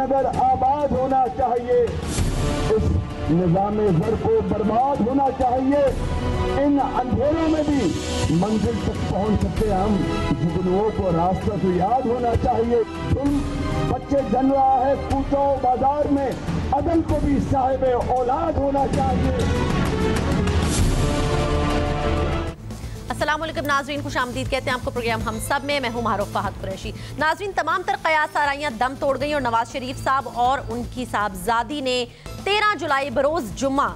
नगर आबाद होना चाहिए, इस निज़ाम ज़र को बर्बाद होना चाहिए। इन अंधेरों में भी मंजिल तक पहुंच सकते हम, जुगनुओं को रास्ता तो याद होना चाहिए। बच्चे जल रहा है कूचो बाजार में, अदल को भी साहिब औलाद होना चाहिए। अस्सलाम वालेकुम नाज़रीन, खुशामदीद कहते हैं आपको प्रोग्राम हम सब में। मैं हूं मारूफ फहद कुरैशी। नाज़रीन, तमाम तर क़यास आराइयाँ दम तोड़ गई और नवाज शरीफ साहब और उनकी साहबजादी ने 13 जुलाई बरोज़ जुम्मा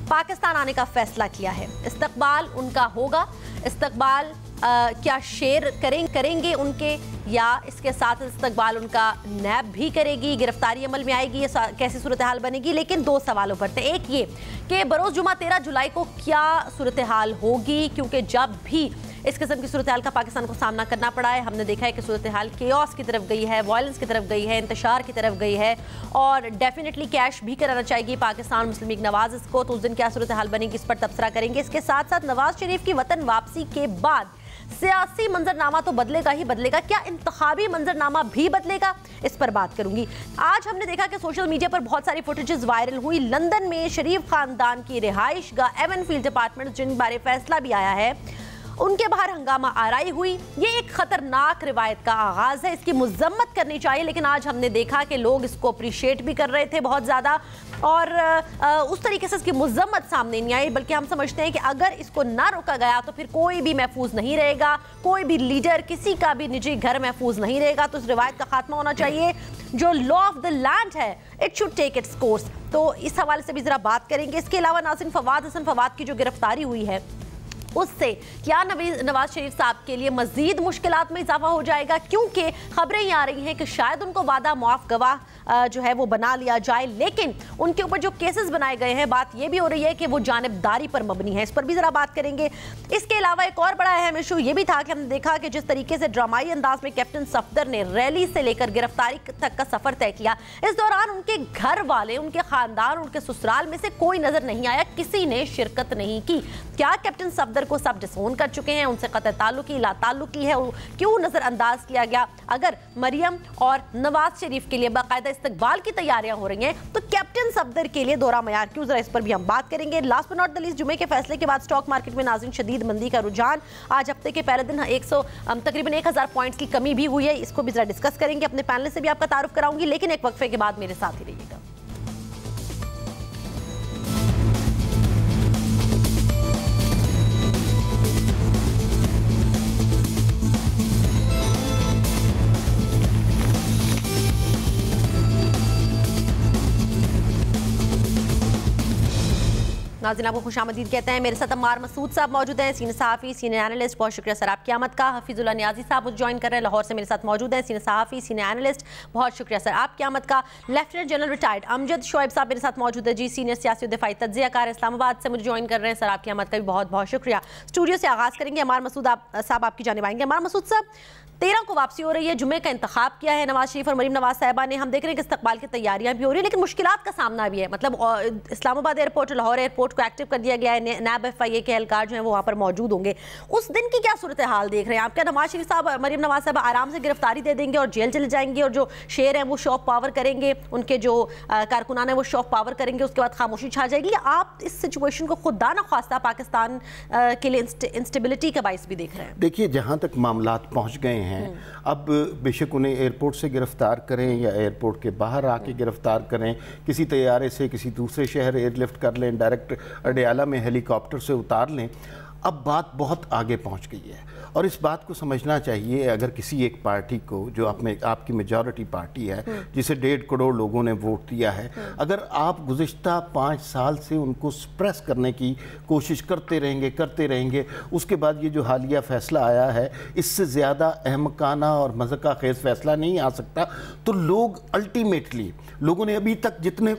पाकिस्तान आने का फैसला किया है। इस्तकबाल उनका होगा। इस्तकबाल क्या शेर करेंगे उनके, या इसके साथ इस्तकबाल उनका नैब भी करेगी, गिरफ्तारी अमल में आएगी, ये कैसी सूरत हाल बनेगी? लेकिन दो सवाल उभरते हैं। एक ये कि बरोज़ जुमा 13 जुलाई को क्या सूरत हाल होगी, क्योंकि जब भी इस किस्म की सूरत हाल का पाकिस्तान को सामना करना पड़ा है, हमने देखा है कि सूरत हाल केओस की तरफ गई है, वायलेंस की तरफ गई है, इंतशार की तरफ गई है, और डेफिनेटली कैश भी कराना चाहिए पाकिस्तान मुस्लिम लीग नवाज इसको। तो उस दिन क्या सूरत हाल बनेगी, इस पर तबसरा करेंगे। इसके साथ साथ नवाज शरीफ की वतन वापसी के बाद सियासी मंजरनामा तो बदलेगा ही बदलेगा, क्या इंतखाबी मंजरनामा भी बदलेगा, इस पर बात करूंगी। आज हमने देखा कि सोशल मीडिया पर बहुत सारी फुटेजेस वायरल हुई। लंदन में शरीफ खानदान की रिहाइश गाह एवनफील्ड अपार्टमेंट जिन बारे फैसला भी आया है, उनके बाहर हंगामा आराई हुई। ये एक खतरनाक रिवायत का आगाज है, इसकी मुज़म्मत करनी चाहिए, लेकिन आज हमने देखा कि लोग इसको अप्रिशिएट भी कर रहे थे बहुत ज़्यादा, और उस तरीके से इसकी मुज़म्मत सामने नहीं आई। बल्कि हम समझते हैं कि अगर इसको ना रोका गया तो फिर कोई भी महफूज नहीं रहेगा, कोई भी लीडर, किसी का भी निजी घर महफूज नहीं रहेगा। तो इस रिवायत का खात्मा होना चाहिए। जो लॉ ऑफ द लैंड है, it should take its course. तो इस हवाले से भी ज़रा बात करेंगे। इसके अलावा नाज़रीन, फवाद हसन फवाद की जो गिरफ्तारी हुई है, उससे क्या नवाज शरीफ साहब के लिए मजीद मुश्किलात में इजाफा हो जाएगा? क्योंकि खबरें ये आ रही हैं कि शायद उनको वादा मुआफ गवाह जो है वो बना लिया जाए, लेकिन उनके ऊपर जो केसेस बनाए गए हैं, बात ये भी हो रही है कि वो जानिबदारी पर मबनी है। इस पर भी जरा बात करेंगे। इसके अलावा एक और बड़ा अहम इशू ये भी था कि हमने देखा कि जिस तरीके से ड्रामाई अंदाज में कैप्टन सफदर ने रैली से लेकर गिरफ्तारी तक का सफर तय किया, इस दौरान उनके घर वाले, उनके खानदान, उनके ससुराल में से कोई नजर नहीं आया, किसी ने शिरकत नहीं की। क्या कैप्टन सफदर को सब डिसोन कर चुके हैं, उनसे कतई ताल्लुकी ला ताल्लुकी है, क्यों नजरअंदाज किया गया? अगर मरियम और नवाज शरीफ के लिए बाकायदा इस्तकबाल की तैयारियां हो रही हैं, तो कैप्टन सफदर के लिए दोहरा मयार क्यों? जरा इस पर भी हम बात करेंगे। Last but not the least, जुमे के फैसले के बाद स्टॉक मार्केट में नाज़रीन शदीद मंदी का रुझान। आज हफ्ते के पहले दिन तकरीबन 1000 पॉइंट्स की कमी भी हुई है। इसको भी जरा डिस्कस करेंगे। अपने पैनल से भी आपका तारुफ कराऊंगी, लेकिन एक वक्फे के बाद मेरे साथ ही रहिएगा। नाज़रीन, आपको खुशामदीद कहते हैं। मेरे साथ अम्मार मसूद साहब मौजूद हैं, सीनियर सहाफ़ी, सीनियर एनालिस्ट। बहुत शुक्रिया सर आपकी आमद का। हफीजुल्लाह नियाज़ी साहब ज्वाइन कर रहे हैं, लाहौर से मेरे साथ मौजूद हैं, सीनियर सहाफ़ी, सीनियर एनालिस्ट। बहुत शुक्रिया सर आपकी आमद का। Lieutenant general retired Amjad Shoaib साहब मेरे साथ मौजूद है जी, सीनियर सियासी और दिफाई तज्ज़ियाकार, इस्लामाबाद से मुझे ज्वाइन कर रहे हैं। सर आपकी आमद का भी बहुत बहुत शुक्रिया। स्टूडियो से आगाज़ करेंगे। अम्मार मसूद साहब आपकी जानिब आएंगे। अम्मार मसूद साहब, 13 को वापसी हो रही है, जुमे का इंतखाब किया है नवाज शरीफ और मरीम नवाज साहिबा ने। हम देख रहे हैं कि इस्तकबाल की तैयारियां भी हो रही है, लेकिन मुश्किलात का सामना भी है। मतलब इस्लामाबाद एयरपोर्ट, लाहौर एयरपोर्ट को एक्टिव कर दिया गया है, नैब FIA के एहलकार जो है वो वहाँ पर मौजूद होंगे। उस दिन की क्या सूरत हाल देख रहे हैं आप? क्या नवाज शरीफ साहब, मरीम नवाज साहब आराम से गिरफ्तारी दे देंगे और जेल चले जाएंगे, और जो शेर हैं वो शो ऑफ पावर करेंगे, उनके जो कारकुनान है वो शो ऑफ पावर करेंगे, उसके बाद खामोशी छा जाएगी? या आप इस सिचुएशन को खुदा न ख्वास्ता पाकिस्तान के लिए इंस्टेबिलिटी का बाइस भी देख रहे हैं? देखिए, जहाँ तक मामलात पहुँच गए हैं, अब बेशक उन्हें एयरपोर्ट से गिरफ्तार करें या एयरपोर्ट के बाहर आके गिरफ्तार करें, किसी तैयारे से किसी दूसरे शहर एयरलिफ्ट कर लें, डायरेक्ट अडयाला में हेलीकॉप्टर से उतार लें, अब बात बहुत आगे पहुंच गई है। और इस बात को समझना चाहिए, अगर किसी एक पार्टी को, जो आपकी मेजॉरिटी पार्टी है, जिसे 1.5 करोड़ लोगों ने वोट दिया है, अगर आप गुज़िश्ता 5 साल से उनको सप्रेस करने की कोशिश करते रहेंगे, उसके बाद ये जो हालिया फ़ैसला आया है, इससे ज़्यादा अहमकाना और मज़ाक़ खेज़ फ़ैसला नहीं आ सकता। तो लोग अल्टीमेटली, लोगों ने अभी तक जितने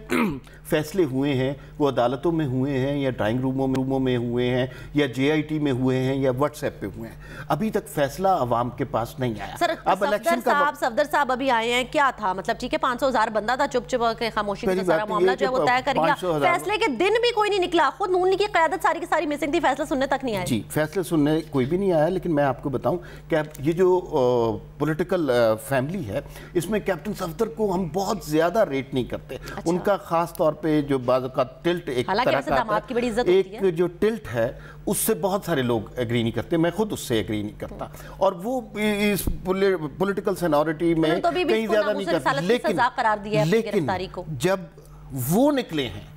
फैसले हुए हैं वो अदालतों में हुए हैं या ड्राइंग रूमों में हुए हैं या JIT में हुए हैं या व्हाट्सएप पे हुए हैं। अभी तक फैसला अवाम के पास नहीं आया। सर, अब इलेक्शन का सफदर साहब अभी आए हैं, क्या था मतलब? ठीक है 500,000 बंदा था, चुप चुप के खामोशी से सारा मामला जो है वो तय कर गया। फैसले के दिन भी कोई नहीं निकला, खुद नून की क़यादत सारी की सारी मिसिंग थी, फैसला सुनने तक नहीं आया। जी, फैसले सुनने कोई भी नहीं आया। लेकिन मैं आपको बताऊं कि ये जो पॉलिटिकल फैमिली है इसमें कैप्टन सफदर को हम बहुत ज्यादा रेट नहीं करते। अच्छा। उनका खास तौर पे जो बाज़ का टिल्ट एक तरह का एक जो टिल्ट है उससे बहुत सारे लोग एग्री नहीं करते, मैं खुद उससे एग्री नहीं करता, और वो इस पॉलिटिकल सेनोरिटी में कहीं ज्यादा नहीं करते। लेकिन जब वो निकले हैं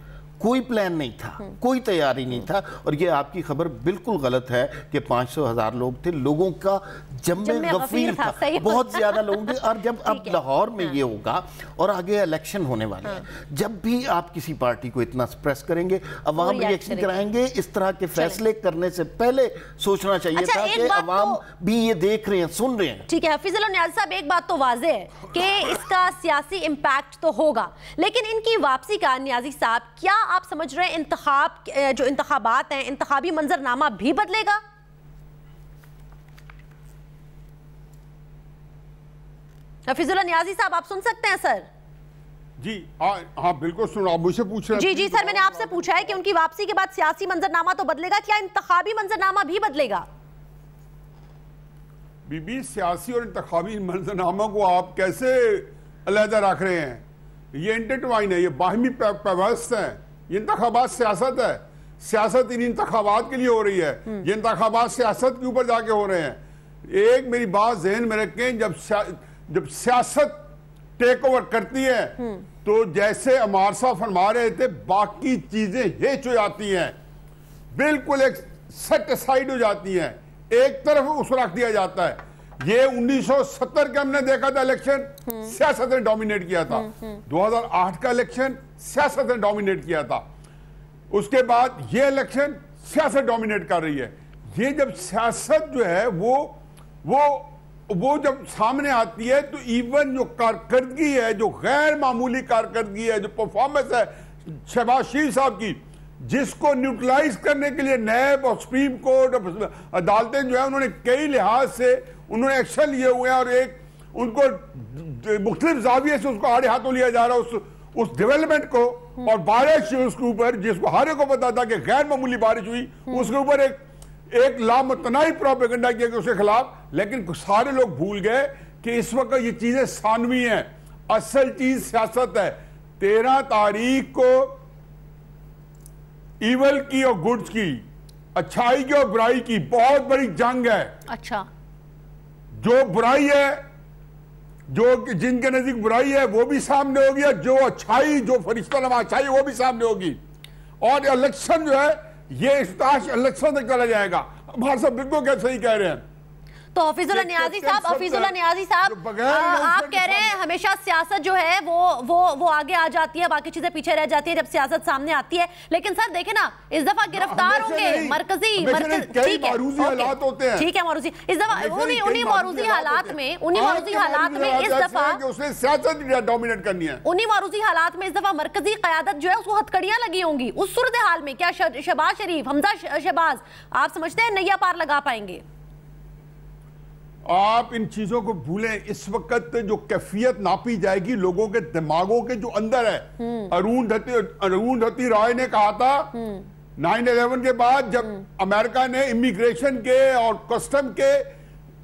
कोई प्लान नहीं था, कोई तैयारी नहीं था, और ये आपकी खबर बिल्कुल गलत है कि 500,000 लोग थे। लोगों का जम्मे गफीर था, बहुत ज्यादा लोग थे। और जब अब लाहौर में ये होगा और आगे इलेक्शन होने वाले हैं, जब भी आप किसी पार्टी को इतना स्प्रेस करेंगे, अवाम रिएक्शन कराएंगे। इस तरह के फैसले करने से पहले सोचना चाहिए था कि अवाम भी ये देख रहे हैं, सुन रहे हैं। ठीक है हफीजुल्लाह नियाज़ी साहब, एक बात तो वाज़ेह है कि इसका सियासी इम्पैक्ट तो होगा, लेकिन इनकी वापसी का नियाज़ी साहब क्या आप समझ रहे हैं जो इंतखाबात हैं, इंतखाबी मंजरनामा भी बदलेगा? हफीजुल्लाह नियाज़ी साहब आप सुन सकते हैं सर? जी हाँ बिल्कुल सुन, आप मुझसे पूछ रहे हैं। जी सर, मैंने आपसे पूछा है कि उनकी वापसी के बाद सियासी मंजरनामा तो बदलेगा, क्या इंतखाबी मंजरनामा भी बदलेगा? बीबी, सियासी और इंतखाबी मंजरनामा को आप कैसे अलहदा रख रहे हैं? ये इंटरट्वाइन है, ये बाहमी पैवस्त है। ये इंतखाबात सियासत है, सियासत इन इंतखाबात के लिए हो रही है, ये इंतखाबात सियासत के ऊपर जाके हो रहे हैं। एक मेरी बात ज़हन में रखें, जब सियासत टेक ओवर करती है तो जैसे अमार साहब फरमा रहे थे, बाकी चीजें हेच हो जाती हैं, बिल्कुल एक सेट असाइड हो जाती हैं, एक तरफ उसको रख दिया जाता है। ये 1970 के हमने देखा था इलेक्शन, सियासत ने डोमिनेट किया था। 2008 का इलेक्शन सियासत ने डोमिनेट किया था। उसके बाद ये इलेक्शन सियासत डोमिनेट कर रही है। ये जब सियासत जो है वो जब सामने आती है तो इवन जो कारकर्दगी है, जो गैर मामूली कारकर्दगी है, जो परफॉर्मेंस है शहबाज शरीफ साहब की, जिसको न्यूट्रलाइज करने के लिए नैब और सुप्रीम कोर्ट और अदालतें जो है उन्होंने कई लिहाज से उन्होंने एक्शन लिए हुए हैं, और एक उनको मुख्तलिफ जाविये से उसको आड़े हाथों लिया जा रहा है उस डेवलपमेंट को। और बारिश उसके ऊपर, जिसको हर को पता था कि गैर मामूली बारिश हुई, उसके ऊपर एक लामतनाई प्रोपेगेंडा किया कि उसके खिलाफ। लेकिन सारे लोग भूल गए कि इस वक्त ये चीजें सानवी हैं, असल चीज सियासत है। 13 तारीख को इवल की और गुड्स की, अच्छाई की और बुराई की बहुत बड़ी जंग है। अच्छा, जो बुराई है, जो जिनके नजदीक बुराई है वो भी सामने होगी, जो अच्छाई, जो फरिश्ता नमा अच्छाई वो भी सामने होगी। और इलेक्शन जो है ये इलेक्शन तक चला जाएगा। हमारे सब बिल्कुल क्या सही कह रहे हैं। तो हफीजुल्लाह नियाज़ी साहब, आप कह रहे हैं हमेशा सियासत जो है वो आगे आ जाती है, बाकी चीजें पीछे रह जाती है जब सियासत सामने आती है। लेकिन सर देखें ना, इस दफा गिरफ्तार होंगे मरकजी, ठीक है, ठीक है मौरूजी, इस दफा उन्हीं मौरूजी हालात में इस दफा उसने सियासत डोमिनेट करनी है। उन्हीं मौरूजी हालात में इस दफा मरकजी क़यादत जो है उसको हथकड़ियां लगी होंगी। उस सूरत हाल में क्या शहबाज शरीफ, हमजा शहबाज, आप समझते हैं नैया पार लगा पाएंगे? आप इन चीजों को भूलें। इस वक्त जो कैफियत नापी जाएगी लोगों के दिमागों के जो अंदर है। अरुंधति रॉय ने कहा था 9/11 के बाद, जब अमेरिका ने इमिग्रेशन के और कस्टम के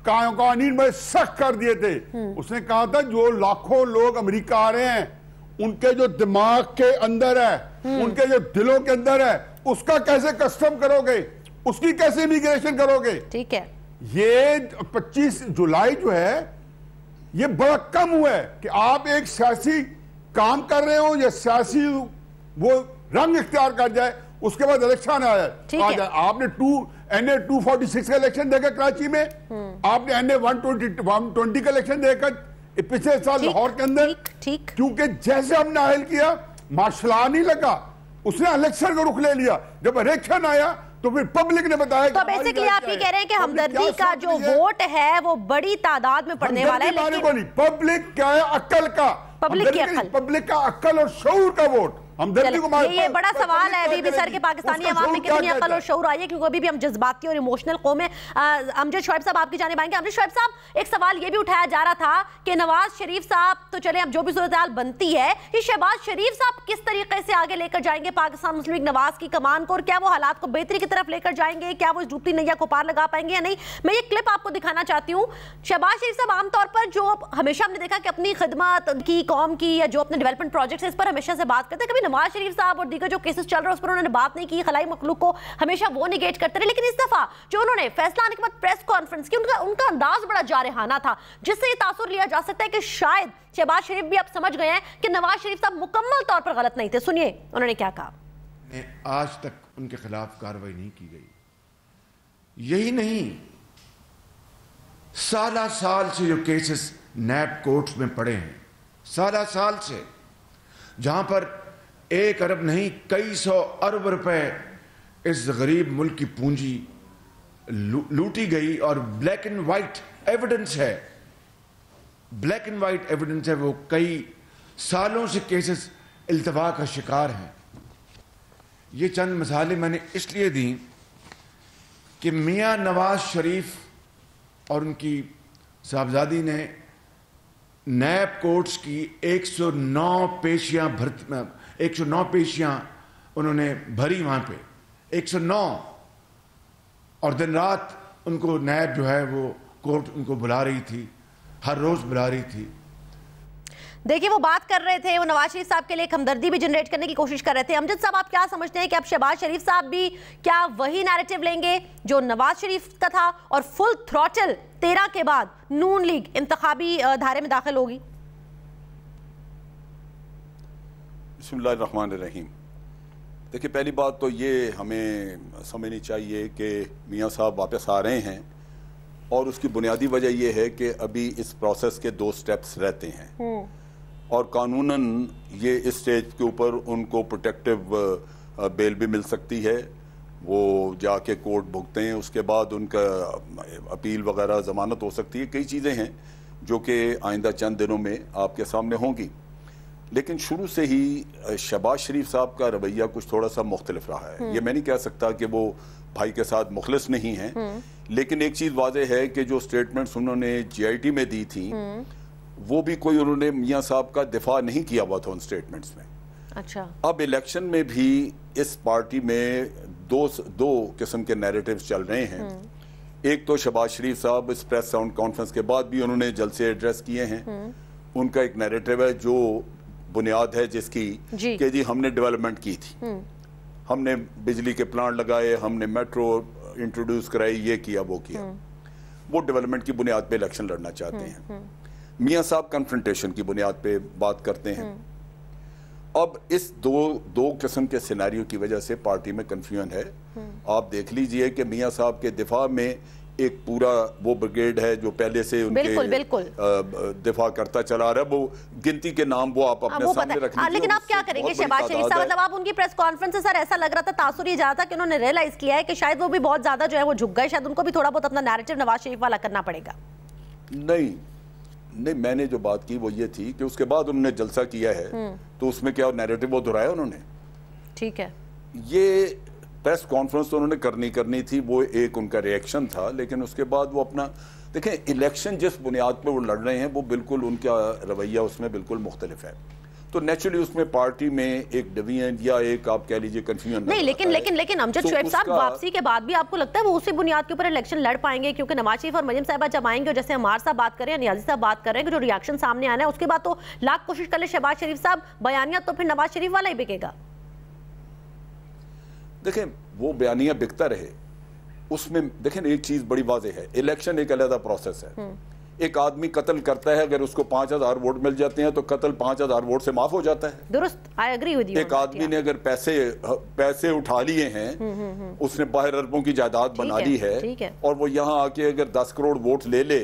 कानून में सख्त कर दिए थे, उसने कहा था जो लाखों लोग अमेरिका आ रहे हैं उनके जो दिमाग के अंदर है, उनके जो दिलों के अंदर है, उसका कैसे कस्टम करोगे, उसकी कैसे इमिग्रेशन करोगे? ठीक है, ये 25 जुलाई जो है ये बड़ा कम हुआ है कि आप एक सियासी काम कर रहे हो या सियासी वो रंग इख्तियार कर जाए, उसके बाद इलेक्शन आ जाए। आपने NA 246 का इलेक्शन देखा कराची में, आपने NA 120 का इलेक्शन देखा पिछले साल लाहौर के अंदर। ठीक, क्योंकि जैसे हमने हायल किया मार्शल लॉ नहीं लगा, उसने इलेक्शन को रुख ले लिया। जब इलेक्शन आया तो फिर पब्लिक ने बताया। तो बेसिकली आप ये कह रहे हैं कि हमदर्दी का जो वोट है वो बड़ी तादाद में पड़ने वाला है, लेकिन पब्लिक क्या है, अक्ल का, पब्लिक की अक्ल, पब्लिक का अक्ल और शऊर का वोट, हमदर्दी को ये बड़ा सवाल है अभी भी सर के पाकिस्तानी अवाम में कितनी अकल और शऊर आई है, क्योंकि अभी भी हम जज्बाती और इमोशनल कौम है। अमजद शोएब साहब आपकी जानिब आएंगे। अमजद शोएब साहब, एक सवाल ये भी उठाया जा रहा था कि नवाज शरीफ साहब तो चले, अब जो भी सूरत हाल बनती है, कि शहबाज शरीफ साहब किस तरीके से आगे लेकर जाएंगे पाकिस्तान मुस्लिम लीग नवाज की कमान को, और क्या वो हालात को बेहतरी की तरफ लेकर जाएंगे, क्या वो डूबती नैया को पार लगा पाएंगे या नहीं। मैं ये क्लिप आपको दिखाना चाहती हूँ। शहबाज शरीफ साहब आमतौर पर जो हमेशा हमने देखा कि अपनी खिदमत की कौम की या जो अपने डेवलपमेंट प्रोजेक्ट्स है इस पर हमेशा से बात करते हैं, कभी नवाज शरीफ साहब और दीगर जो केसेस चल रहे हैं उस पर उन्होंने बात नहीं की, खलाई मखलूक को हमेशा वो निगेट करते रहे। लेकिन इस दफा जो उन्होंने फैसला आने के बाद प्रेस कॉन्फ्रेंस की, उनका अंदाज बड़ा जारहाना था, जिससे ये तासुर लिया जा सकता है कि शायद शहबाज शरीफ भी अब समझ गए हैं कि नवाज शरीफ साहब मुकम्मल तौर पर गलत नहीं थे। सुनिए उन्होंने क्या कहा। आज तक उनके खिलाफ कार्रवाई नहीं की गई। यही नहीं, साल से जो केसेस नैब कोर्ट्स में पड़े हैं, साल से, जहां पर 1 अरब नहीं कई 100 अरब रुपए इस गरीब मुल्क की पूंजी लूटी गई, और ब्लैक एंड वाइट एविडेंस है, ब्लैक एंड वाइट एविडेंस है, वो कई सालों से केसेस इल्तवा का शिकार हैं। ये चंद मिसालें मैंने इसलिए दी कि मियां नवाज शरीफ और उनकी साहबजादी ने नैब कोर्ट्स की 109 पेशियां उन्होंने भरी वहां पे, 109, और दिन रात उनको नैब जो है वो कोर्ट उनको बुला रही थी, हर रोज बुला रही थी। देखिए वो बात कर रहे थे, वो नवाज शरीफ साहब के लिए हमदर्दी भी जनरेट करने की कोशिश कर रहे थे। अमजद साहब, आप क्या समझते हैं कि अब शहबाज शरीफ साहब भी क्या वही नैरेटिव लेंगे जो नवाज शरीफ का था, और फुल थ्रॉटल 13 के बाद नून लीग इंतखाबी धारे में दाखिल होगी? बिस्मिल्लाहिर्रहमानिर्रहीम। देखिए, पहली बात तो ये हमें समझनी चाहिए कि मियाँ साहब वापस आ रहे हैं, और उसकी बुनियादी वजह यह है कि अभी इस प्रोसेस के 2 स्टेप्स रहते हैं, और कानूनन ये इस स्टेज के ऊपर उनको प्रोटेक्टिव बेल भी मिल सकती है, वो जाके कोर्ट भुगते हैं, उसके बाद उनका अपील वगैरह ज़मानत हो सकती है। कई चीज़ें हैं जो कि आइंदा चंद दिनों में आपके सामने होंगी। लेकिन शुरू से ही शहबाज शरीफ साहब का रवैया कुछ थोड़ा सा मुख्तलिफ रहा है। ये मैं नहीं कह सकता कि वो भाई के साथ मुखलिस नहीं हैं, लेकिन एक चीज़ वाज़ेह है कि जो स्टेटमेंट्स उन्होंने GIT में दी थी, वो भी कोई उन्होंने मियाँ साहब का दिफा नहीं किया हुआ था उन स्टेटमेंट्स में। अच्छा, अब इलेक्शन में भी इस पार्टी में दो किस्म के नैरेटिव्स चल रहे हैं। एक तो शहबाज शरीफ साहब इस प्रेस कॉन्फ्रेंस के बाद भी उन्होंने जलसे एड्रेस किए हैं, उनका एक नैरेटिव है जो बुनियाद है जिसकी कि जी हमने डेवलपमेंट की थी, हमने बिजली के प्लांट लगाए, हमने मेट्रो इंट्रोड्यूस कराई, ये किया वो किया। वो डेवलपमेंट की बुनियाद पे इलेक्शन लड़ना चाहते हैं। मियाँ साहब कन्फ्रंटेशन की बुनियाद पे बात करते हैं। अब इस दो किस्म के सिनेरियो की वजह से पार्टी में कंफ्यूजन है। आप देख लीजिए कि मियाँ साहब के दिफा में एक पूरा वो ब्रिगेड है जो पहले से उनके बिल्कुल दिफा करता चला रहा है। वो गिनती के नाम वो आप अपने सामने रख लीजिए। लेकिन आप क्या करेंगे शहबाज शरीफ साहब, मतलब आप उनकी प्रेस कॉन्फ्रेंस से सर ऐसा लग रहा था, तासुर ये जा था कि उन्होंने रियलाइज किया है कि शायद वो भी बहुत ज्यादा जो है वो झुक गए, शायद उनको भी थोड़ा बहुत अपना नैरेटिव नवाज शरीफ वाला करना पड़ेगा। नहीं, मैंने जो बात की वो ये थी कि उसके बाद उन्होंने जलसा किया है, तो उसमें क्या नैरेटिव वो दोहराया उन्होंने। ठीक है, ये प्रेस कॉन्फ्रेंस तो उन्होंने करनी थी, वो एक उनका रिएक्शन था, लेकिन उसके बाद वो अपना देखें, इलेक्शन जिस बुनियाद पर वो लड़ रहे हैं वो बिल्कुल उनका रवैया उसमें बिल्कुल मुख्तलिफ है। तो नेचुरली उसमें पार्टी में एक डिवीजन या एक आप कह लीजिए कंफ्यूजन नहीं, लेकिन अमजद शोएब साहब वापसी के बाद भी आपको लगता है वो उसी बुनियाद के ऊपर इलेक्शन लड़ पाएंगे? क्योंकि नवाज शरीफ और मरियम साहिबा जब आएंगे और जैसे अमार साहब बात कर रहे हैं, नियाजी साहब बात कर रहे हैं कि जो रिएक्शन सामने आना है उसके बाद तो लाख कोशिश कर ले शहबाज शरीफ साहब, बयानिया तो फिर नवाज शरीफ वाला ही बिकेगा। देखें, वो बयानिया बिकता रहे, उसमें देखें एक चीज बड़ी वाज़ेह है, इलेक्शन एक अलग प्रोसेस है। एक आदमी कत्ल करता है, अगर उसको 5000 वोट मिल जाते हैं तो कत्ल 5000 वोट से माफ हो जाता है। दुरुस्त, आई एग्री विद यू। एक आदमी ने अगर पैसे उठा लिए हैं, उसने बाहर अरबों की जायदाद बना ली है, और वो यहाँ आके अगर 10 करोड़ वोट ले ले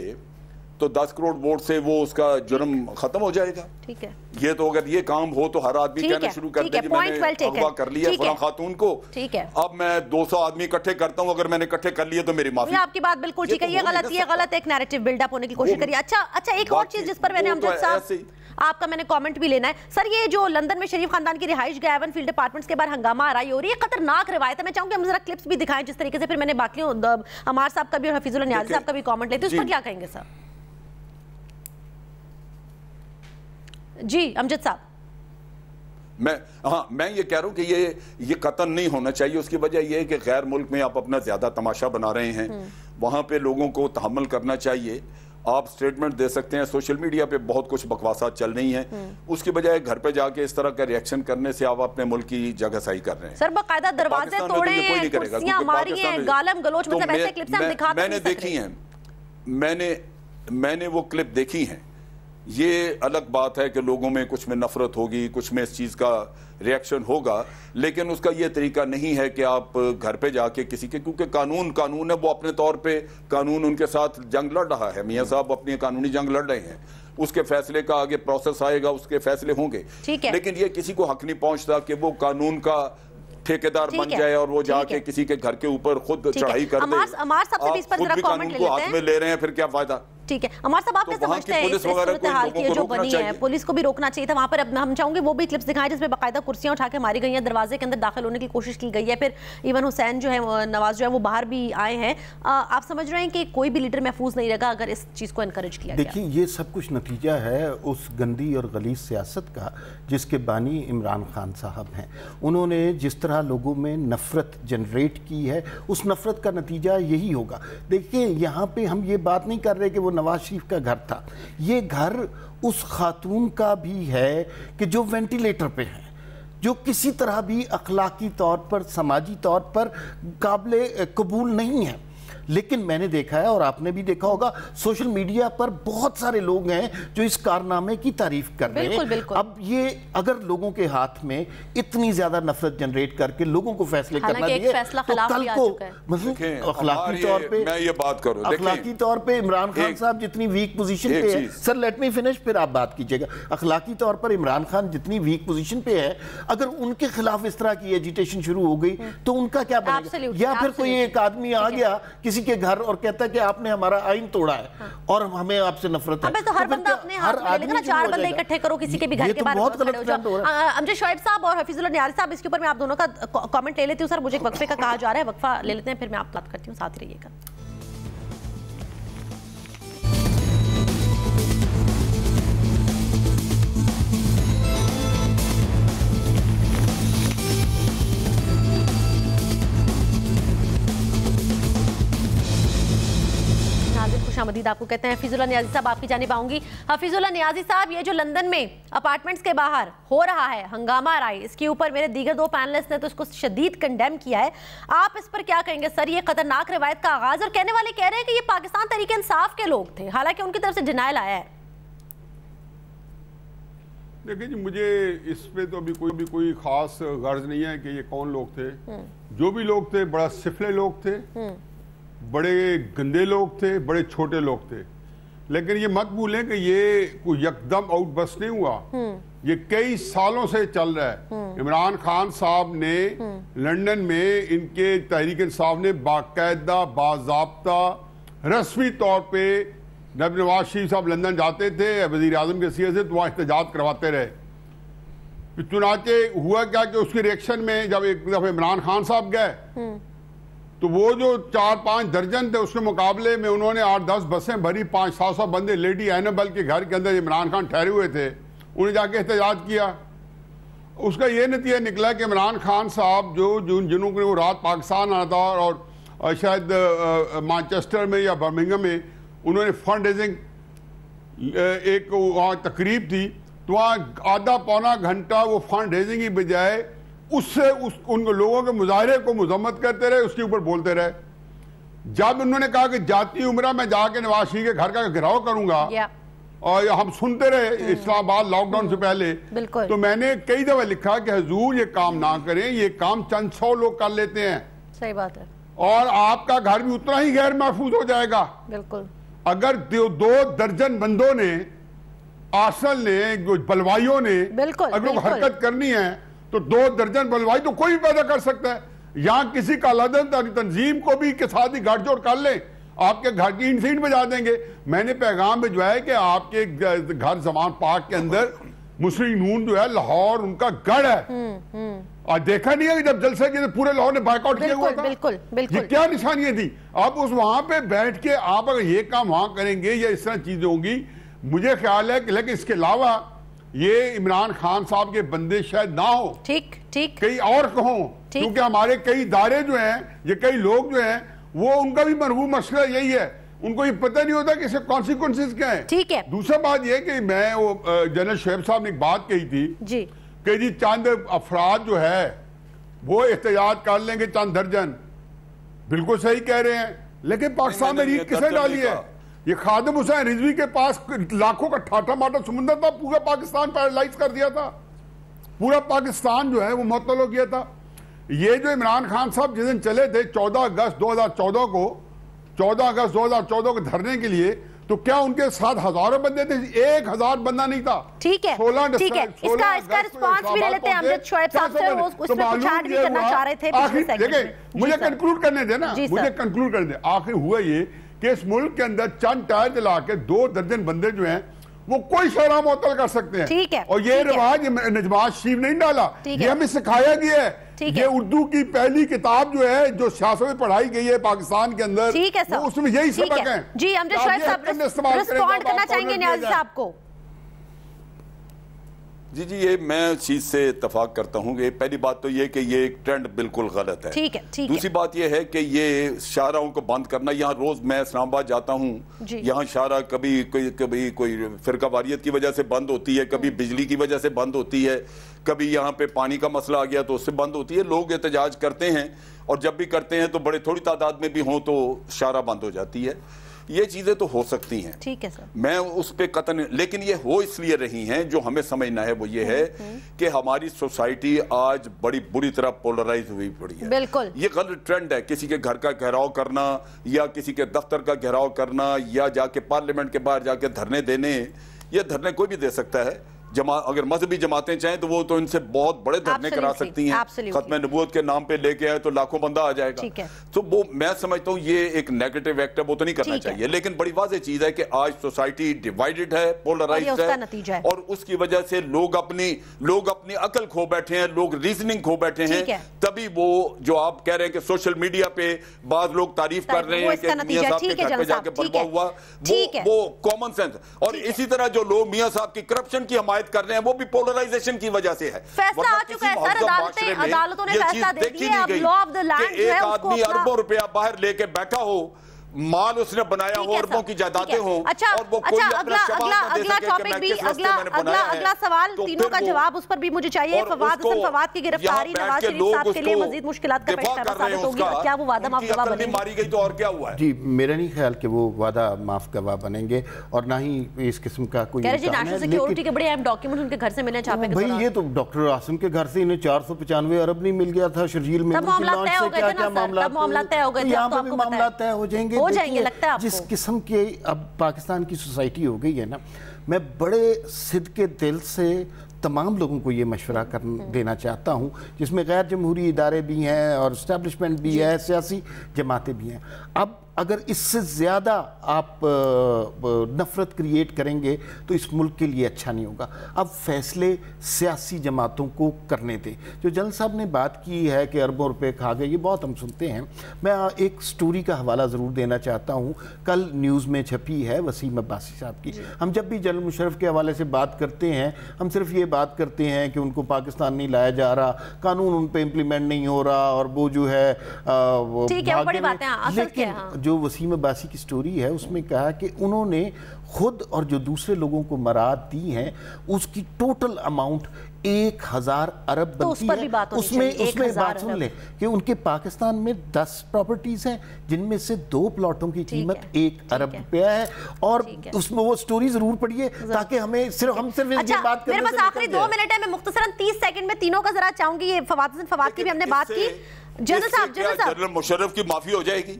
तो 10 करोड़ वोट से वो उसका जुर्म खत्म हो जाएगा। ठीक है, ये तो अगर ये काम हो तो हर आदमी कहना शुरू कर दे कि मैंने अगवा कर लिया फलां खातून को। ठीक है, अब मैं 200 आदमी इकट्ठे करता हूं, अगर मैंने इकट्ठे कर लिए तो मेरी माफी। आपकी बात बिल्कुल ठीक है, ये गलत एक नैरेटिव बिल्डअप होने की कोशिश करिए। अच्छा, एक और चीज जिस पर मैंने अमजद साहब آپ کا میں نے کامنٹ بھی لینا ہے. سر یہ جو لندن میں شریف خاندان کی رہائش گاہ ایون فیلڈ اپارٹمنٹس کے باہر ہنگامہ آرائی ہو رہی ہے, خطرناک روایت ہے. میں چاہوں گی ہم ذرا کلپس بھی دکھائیں جس طریقے سے, پھر میں نے باقیوں عمار صاحب کا بھی اور حفیظ اللہ نیازی صاحب کا بھی کامنٹ لیتے, اس پر کیا کہیں گے سر؟ جی امجد صاحب. میں یہ کہہ رہا ہوں کہ یہ قتل نہیں ہونا چاہیے. اس کی وجہ یہ ہے کہ غیر ملک میں آپ اپنا زیادہ تماشا بنا رہے ہیں, وہاں پہ لوگوں کو تحمل کرنا چاہیے. آپ سٹیٹمنٹ دے سکتے ہیں, سوشل میڈیا پہ بہت کچھ بکواسات چل رہی ہیں, اس کی بجائے گھر پہ جا کے اس طرح کا ریاکشن کرنے سے آپ اپنے ملک کی جگہ سائی کر رہے ہیں. سر باقاعدہ دروازے توڑے ہیں, کرسیاں ماری ہیں, گالم گلوچ, مطلب ایسے کلپس ہم دکھا میں نے دیکھی ہیں, میں نے وہ کلپ دیکھی ہیں. یہ الگ بات ہے کہ لوگوں میں کچھ میں نفرت ہوگی, کچھ میں اس چیز کا ریاکشن ہوگا, لیکن اس کا یہ طریقہ نہیں ہے کہ آپ گھر پہ جا کے کسی کے, کیونکہ قانون ہے, وہ اپنے طور پہ قانون ان کے ساتھ جنگ لڑ رہا ہے. میاں صاحب اپنی قانونی جنگ لڑ رہے ہیں, اس کے فیصلے کا آگے پروسیس آئے گا, اس کے فیصلے ہوں گے, لیکن یہ کسی کو حق نہیں پہنچتا کہ وہ قانون کا ٹھیکیدار بن جائے اور وہ جا کے کسی کے گھر کے اوپر خود چڑھائی کر دے. آپ خود بھی قانون کو ہاتھ میں لے رہے ہیں, پھر کیا فائدہ؟ ٹھیک ہے عمار صاحب, آپ کیا سمجھتے ہیں اس صورتحال کی جو بنی ہے, پولیس کو بھی روکنا چاہیے تھا وہاں پر؟ اب ہم چاہوں گے وہ بھی کلپس دکھائیں جس میں باقاعدہ کرسیاں اٹھا کے ماری گئی ہیں, دروازے کے اندر داخل ہونے کی کوشش کی گئی ہے, پھر ایون حسین جو ہے, نواز جو ہے, وہ باہر بھی آئے ہیں. آپ سمجھ رہے ہیں کہ کوئی بھی لیڈر محفوظ نہیں رہے گا اگر اس چیز کو انکریج کیا گیا؟ دیکھیں یہ سب کچھ نتیجہ ہے اس گندی اور غلیظ سیاست کا جس کے بانی عمران خان صاحب ہیں. انہوں نے جس طرح لوگوں میں نفرت جنریٹ کی ہے, اس نفرت کا نتیجہ یہی ہوگا. دیکھیں یہاں پہ ہم یہ بات نہیں کر رہے کہ وہ نواز شریف کا گھر تھا, یہ گھر اس خاتون کا بھی ہے کہ جو وینٹیلیٹر پہ ہے, جو کسی طرح بھی اخلاقی طور پر, سماجی طور پر قابل قبول نہیں ہے. لیکن میں نے دیکھا ہے اور آپ نے بھی دیکھا ہوگا سوشل میڈیا پر بہت سارے لوگ ہیں جو اس کارنامے کی تعریف کر رہے ہیں. اب یہ اگر لوگوں کے ہاتھ میں اتنی زیادہ نفرت جنریٹ کر کے لوگوں کو فیصلے کرنا دیے تو کل کو مثلا اخلاقی طور پہ, میں یہ بات کروں, اخلاقی طور پہ عمران خان صاحب جتنی ویک پوزیشن پہ ہے, سر لیٹ می فنش پھر آپ بات کیجئے گا, اخلاقی طور پر عمران خان جتنی ویک پوزیشن پہ ہے, اگر ان کے خلاف اس طرح کی ایجیٹیشن شروع ہو گئی تو ان کا کیا بنے گا؟ یا پھر کوئی ایک آدمی آ گیا کسی کے گھر اور کہتا ہے کہ آپ نے ہمارا آئین توڑا ہے اور ہمیں آپ سے نفرت ہے. اب تو ہر بندہ اپنے ہاتھ میں لے لے گا, 4 بندے اکٹھے کرو کسی کے بھی گھر کے باہر کھڑے ہو جاؤ. امجد شعیب صاحب اور حفیظ اللہ نیازی صاحب, اس کے اوپر میں آپ دونوں کا کامنٹ لے لیتی ہوں. سر مجھے ایک وقفے کا کہا جا رہا ہے, وقفہ لے لیتے ہیں, پھر میں آپ بات کرتی ہوں, ساتھ رہیے گا. خوش آمدید آپ کو کہتے ہیں. حفیظ اللہ نیازی صاحب آپ کی جانب آؤں گی. حفیظ اللہ نیازی صاحب, یہ جو لندن میں اپارٹمنٹس کے باہر ہو رہا ہے ہنگامہ آرائی, اس کے اوپر میرے دیگر 2 پینلسٹ نے تو اس کو شدید کنڈیم کیا ہے, آپ اس پر کیا کہیں گے؟ سر یہ خطرناک روایت کا آغاز, اور کہنے والے کہہ رہے ہیں کہ یہ پاکستان تحریک انصاف کے لوگ تھے, حالانکہ ان کی طرف سے ڈینائل آیا ہے. دیکھیں جی, مجھے اس پہ تو ابھی کوئی خاص غرض نہیں ہے کہ یہ کون لوگ تھے. جو بھی لوگ تھے بڑا سفلے لوگ تھے, بڑے گندے لوگ تھے, بڑے چھوٹے لوگ تھے, لیکن یہ مت بھولیں کہ یہ کوئی یکدم آؤٹ بس نہیں ہوا, یہ کئی سالوں سے چل رہا ہے. عمران خان صاحب نے لندن میں ان کے تحریک انصاف نے باقاعدہ باضابطہ رسمی طور پہ, جب نواز شریف صاحب لندن جاتے تھے وزیر اعظم کے سیاست سے, تو وہاں احتجاج کرواتے رہے. چنانچہ ہوا کیا کہ اس کی ریئیکشن میں جب ایک دفعہ عمران خان صاحب گئے تو وہ جو 4-5 درجن تھے, اس کے مقابلے میں انہوں نے 8-10 بسیں بھری, 500-700 بندے لیڈی اینبل کے گھر کے اندر عمران خان ٹھہرے ہوئے تھے, انہیں جا کے احتجاج کیا. اس کا یہ نتیجہ نکلا کہ عمران خان صاحب جنہوں کو وہ رات پاکستان آنا تھا اور شاید مانچسٹر میں یا برمنگھم میں انہوں نے فنڈ ریزنگ, ایک وہاں تقریب تھی, تو وہاں آدھا پونا گھنٹہ وہ فنڈ ریزنگ کی بجائے اس سے ان لوگوں کے مظاہرے کو مذمت کرتے رہے, اس کے اوپر بولتے رہے. جب انہوں نے کہا کہ جاتی عمرہ میں جا کے نواز شریف کے گھر کا گھراؤ کروں گا, اور ہم سنتے رہے اسلام آباد لاک ڈاؤن سے پہلے, تو میں نے کئی دفعہ لکھا کہ حضور یہ کام نہ کریں, یہ کام چند 100 لوگ کر لیتے ہیں. صحیح بات ہے. اور آپ کا گھر بھی اتنا ہی غیر محفوظ ہو جائے گا. بالکل. اگر 2 درجن بندوں نے, آرسنل نے, بلوائیوں نے اگر حرکت کرنی ہے تو 2 درجن بلوائی تو کوئی پیدا کر سکتا ہے. یہاں کسی کا لدن تنظیم کو بھی کے ساتھ ہی گھٹ جوڑ کر لیں, آپ کے گھر کی انسیڈ بجا دیں گے. میں نے پیغام بھجوایا کہ آپ کے گھر زمان پاک کے اندر مسلم نون جو ہے لاہور ان کا گڑھ ہے. اور دیکھا نہیں ہے کہ جب جلسے کے پورے لاہور نے بائیک آؤٹ کیا ہوا تھا, یہ کیا نشانیاں تھی. آپ اس وہاں پہ بیٹھ کے آپ اگر یہ کام وہاں کریں گے یا اس طرح چیزیں ہوں گی, مجھے خیال ہے کہ لیکن اس کے علاوہ یہ عمران خان صاحب کے بندے شاید نہ ہو, ٹھیک کئی اور کہوں, کیونکہ ہمارے کئی ادارے جو ہیں یا کئی لوگ جو ہیں وہ ان کا بھی مرغوب مسئلہ یہی ہے, ان کو یہ پتہ نہیں ہوتا کہ اس کے کانسیکوینسز کیا ہیں. ٹھیک ہے. دوسرا بات یہ کہ میں جنرل شعیب صاحب نے ایک بات کہی تھی کہ جی چند افراد جو ہے وہ احتجاج کر لیں گے چند درجن, بالکل صحیح کہہ رہے ہیں, لیکن پاکستان میں ریت کسے ڈالی ہے؟ یہ خادم حسین رضوی کے پاس لاکھوں کا ٹھاٹا ماٹا سمندر تھا, پورا پاکستان پیرالائز کر دیا تھا, پورا پاکستان جو ہے وہ معطل ہو گیا تھا. یہ جو عمران خان صاحب جس دن چلے تھے 14 اگست 2014 کو دھرنے کے لیے, تو کیا ان کے ساتھ ہزاروں بندے تھے؟ 1000 بندہ نہیں تھا. ٹھیک ہے, ٹھیک ہے, اس کا رسپانس بھی لے لیتے ہیں امجد شعیب صاحب سے, وہ اس میں کچھ ایڈ بھی کرنا چاہ رہے تھے پچھلے سیگمنٹ میں. مجھے کنکلوڈ کرنے دیں نا, مجھے کنکلوڈ کرنے دیں. آخر ہوا یہ کہ اس ملک کے اندر چند ٹائر جلا کے 2 درجن بندے جو ہیں وہ کوئی شہرہ معطل کر سکتے ہیں. اور یہ رواج نجمات شریف نہیں ڈالا, یہ ہمیں سکھایا گیا ہے. یہ اردو کی پہلی کتاب جو ہے جو سیاست میں پڑھائی گئی ہے پاکستان کے اندر, اس میں یہی سبق ہے. جی امجد شعیب صاحب رسپونڈ کرنا چاہیں گے نیازی صاحب کو. جی یہ میں چیز سے اتفاق کرتا ہوں کہ پہلی بات تو یہ کہ یہ ایک ٹرینڈ بالکل غلط ہے. دوسری بات یہ ہے کہ یہ شاہراہوں کو بند کرنا, یہاں روز میں اسلام آباد جاتا ہوں, یہاں شاہراہ کبھی کوئی فرقہ واریت کی وجہ سے بند ہوتی ہے, کبھی بجلی کی وجہ سے بند ہوتی ہے, کبھی یہاں پہ پانی کا مسئلہ آ گیا تو اس سے بند ہوتی ہے. لوگ احتجاج کرتے ہیں اور جب بھی کرتے ہیں تو بڑے تھوڑی تعداد میں بھی ہوں تو شاہراہ بند ہو جاتی ہے. یہ چیزیں تو ہو سکتی ہیں, ٹھیک ہے سر, میں اس پہ قطعاً, لیکن یہ ہو اس لیے رہی ہیں جو ہمیں سمجھنا ہے وہ یہ ہے کہ ہماری سوسائٹی آج بڑی بری طرح پولرائز ہوئی پڑی ہے. بالکل یہ غلط ٹرینڈ ہے, کسی کے گھر کا گھیراؤ کرنا یا کسی کے دفتر کا گھیراؤ کرنا یا جا کے پارلیمنٹ کے باہر جا کے دھرنے دینے, یہ دھرنے کوئی بھی دے سکتا ہے. اگر مذہبی جماعتیں چاہیں تو وہ تو ان سے بہت بڑے دھرنے کرا سکتی ہیں, ختم نبوت کے نام پہ لے کے آئے تو لاکھوں بندہ آ جائے گا. تو وہ میں سمجھتا ہوں یہ ایک نیگیٹو ایکٹ ہے, وہ تو نہیں کرنا چاہیے. لیکن بڑی واضح چیز ہے کہ آج سوسائٹی ڈیوائیڈڈ ہے, پولرائزڈ ہے, اور اس کی وجہ سے لوگ اپنی عقل کھو بیٹھے ہیں, لوگ ریزننگ کھو بیٹھے ہیں. تبھی وہ جو آپ کہہ رہے ہیں کہ سوشل میڈیا پہ بعض لوگ تعریف کر رہے ہیں کہ میاں صاحب کے گھر پہ جا کے بلوا ہوا, وہ کامن سینس. اور اسی طرح جو لوگ میاں صاحب کی کرپشن کی حمایت کر رہے ہیں وہ بھی پولرائزیشن کی وجہ سے ہے. فیصلہ آ چکا ہے سر, عدالتوں نے فیصلہ دے دیا, اب لا آف دی لینڈ جو ہے اس کو ایک آدمی اربوں روپیہ باہر لے کے بیٹھا ہو, مال اس نے بنایا ہو, اربوں کی جائیدادیں ہوں, اور وہ کوئی اپنا شواہد نہ دے سکے کہ میں کس راستے میں نے بنایا ہے. اگلا سوال تینوں کا جواب اس پر بھی مجھے چاہیے. فواد حسن فواد کی گرفتاری نواز شریف صاحب کے لیے مزید مشکلات کا پیش خیمہ ثابت ہوگی, کیا وہ وعدہ معاف گواہ بنیں گے؟ ماری گئی تو اور کیا ہوا ہے؟ جی میرا نہیں خیال کہ وہ وعدہ معاف گواہ بنیں گے, اور نہ ہی اس قسم کا کوئی کہہ رہے جی نیشنل سیکیورٹی کے بڑے اہم ڈاکیومنٹ ان کے گھر سے ملے چھاپے کے دوران. یہ تو ڈاکٹر عاصم کے گھر سے انہیں 495 ارب نہیں مل گیا تھا شرجیل میں, تب معاملات طے ہو گئے تھے نا سر, تب معاملات طے ہو گئے تھے, اب تو آپ کو پتہ ہے طے ہو جائیں گے لگتا ہے آپ کو. جس قسم کے اب پاکستان کی سوسائٹی ہو گئی ہے نا, میں بڑے صدق دل سے تمام لوگوں کو یہ مشورہ دینا چاہتا ہوں, جس میں غیر جمہوری ادارے بھی ہیں اور اسٹیبلشمنٹ بھی ہے, سیاسی جماعتیں بھی ہیں. اب اگر اس سے زیادہ آپ نفرت کریٹ کریں گے تو اس ملک کے لیے اچھا نہیں ہوگا. اب فیصلے سیاسی جماعتوں کو کرنے دیں. جو جنرل صاحب نے بات کی ہے کہ اربوں روپے کھا گئے, یہ بہت ہم سنتے ہیں. میں ایک سٹوری کا حوالہ ضرور دینا چاہتا ہوں, کل نیوز میں چھپی ہے وسیم عباسی صاحب کی. ہم جب بھی جنرل مشرف کے حوالے سے بات کرتے ہیں, ہم صرف یہ بات کرتے ہیں کہ ان کو پاکستان نہیں لایا جا رہا, قانون ان پہ امپلیمنٹ نہیں ہو رہا, اور وہ جو ہے لیکن جو وسیم عباسی کی سٹوری ہے اس میں کہا کہ انہوں نے خود اور جو دوسرے لوگوں کو مراد دی ہیں اس کی ٹوٹل اماؤنٹ 1000 ارب بنتی ہے. اس میں بات سن لیں کہ ان کے پاکستان میں 10 پراپرٹیز ہیں جن میں سے 2 پلاٹوں کی قیمت 1 ارب روپیہ ہے, اور اس میں وہ سٹوری ضرور پڑھیے تاکہ ہم صرف یہ بات کرنے سے میرے پاس آخری 2 منٹ ہے, میں مختصراً 30 سیکنڈ میں تینوں کا ذرا چاہوں گی. یہ فواد کی بھی ہم نے بات کی. جنرل صاحب جنرل مشرف کی معافی ہو جائے گی؟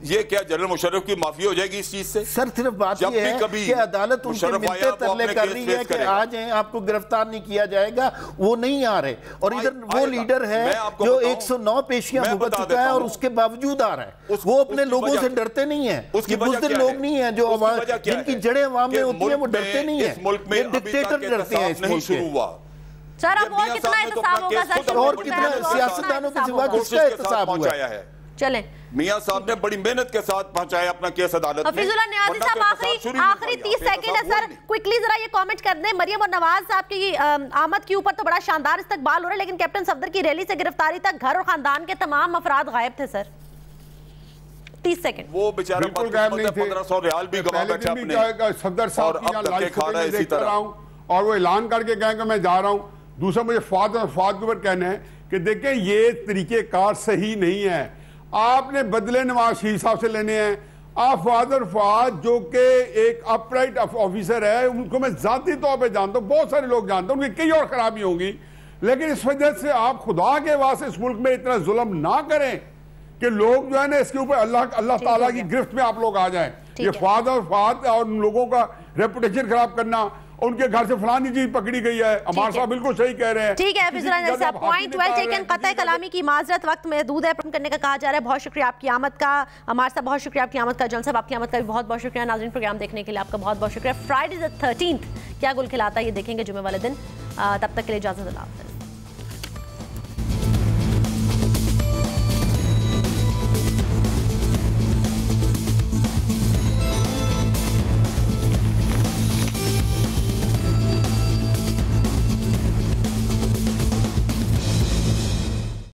یہ کیا جنرل مشرف کی معافی ہو جائے گی اس چیز سے؟ سر صرف بات یہ ہے کہ عدالت ان کے ملتے ترلے کر رہی ہے کہ آ جائیں آپ کو گرفتار نہیں کیا جائے گا، وہ نہیں آ رہے، اور ادھر وہ لیڈر ہے جو 109 پیشیاں بھگت چکا ہے اور اس کے باوجود آ رہا ہے، وہ اپنے لوگوں سے ڈرتے نہیں ہیں، یہ بزدل لوگ نہیں ہیں جو جن کی جڑیں عوام میں ہوتی ہیں وہ ڈرتے نہیں ہیں، یہ ڈکٹیٹر ڈرتے ہیں اس ملک کے۔ سر اب اور کتنا احتساب ہوگا سر؟ اور کتنا سیاستدانوں کے سوا کس کا احتساب ہوا ہے؟ چلیں میاں صاحب نے بڑی محنت کے ساتھ پہنچایا اپنا کیس عدالت میں۔ حفیظ اللہ نیازی صاحب آخری 30 سیکنڈ ہے سر، کوئکلی ذرا یہ کامنٹ کر دیں، مریم اور نواز صاحب کی آمد کے اوپر تو بڑا شاندار استقبال ہو رہا ہے، لیکن کیپٹن صفدر کی ریلی سے گرفتاری تک گھر اور خاندان کے تمام افراد غائب تھے سر۔ 30 سیکنڈ۔ وہ بیچارہ 1500 ریال بھی گوا بیٹھے اپنے، صفدر صاحب کی یہاں لائف فوٹیج میں دیکھتا رہا ہوں اور وہ اعلان کر کے کہیں کہ میں جا رہا ہوں۔ دوسرا مجھے فواد کے اوپر کہنا ہے کہ دیکھیں یہ طریقہ کار صحیح نہیں ہے، آپ نے بدلے نواز شریف صاحب سے لینے ہیں۔ آپ فواد جو کہ ایک اپرائٹ آفیسر ہے، ان کو میں ذاتی طور پہ جانتا ہوں، بہت سارے لوگ جانتے ہیں، ان کی کئی اور خرابی ہوں گی، لیکن اس وجہ سے آپ خدا کے واسطے اس ملک میں اتنا ظلم نہ کریں کہ لوگ جو ہے نا اس کے اوپر اللہ تعالیٰ کی گرفت میں آپ لوگ آ جائیں۔ یہ فواد اور ان لوگوں کا ریپوٹیشن خراب کرنا، ان کے گھر سے فلانی چیز پکڑی گئی ہے، ہمارے صاحب بالکل صحیح کہہ رہے ہیں۔ ٹھیک ہے حفیظ اللہ نیازی صاحب، پوائنٹ ویل ٹیکن، قطع کلامی کی معذرت، وقت محدود ہے پرم کرنے کا کہا جا رہا ہے۔ بہت شکریہ آپ کی آمد کا، عمار صاحب بہت شکریہ آپ کی آمد کا، جون صاحب آپ کی آمد کا بھی بہت بہت شکریہ۔ ناظرین پروگرام دیکھنے کے لیے آپ کا بہت بہت شکریہ۔ فرائیڈے 13 کیا گل کھلاتا ہے یہ دیکھیں گے جمعے والے دن، تب تک کے لیے اجازت اللہ حافظ۔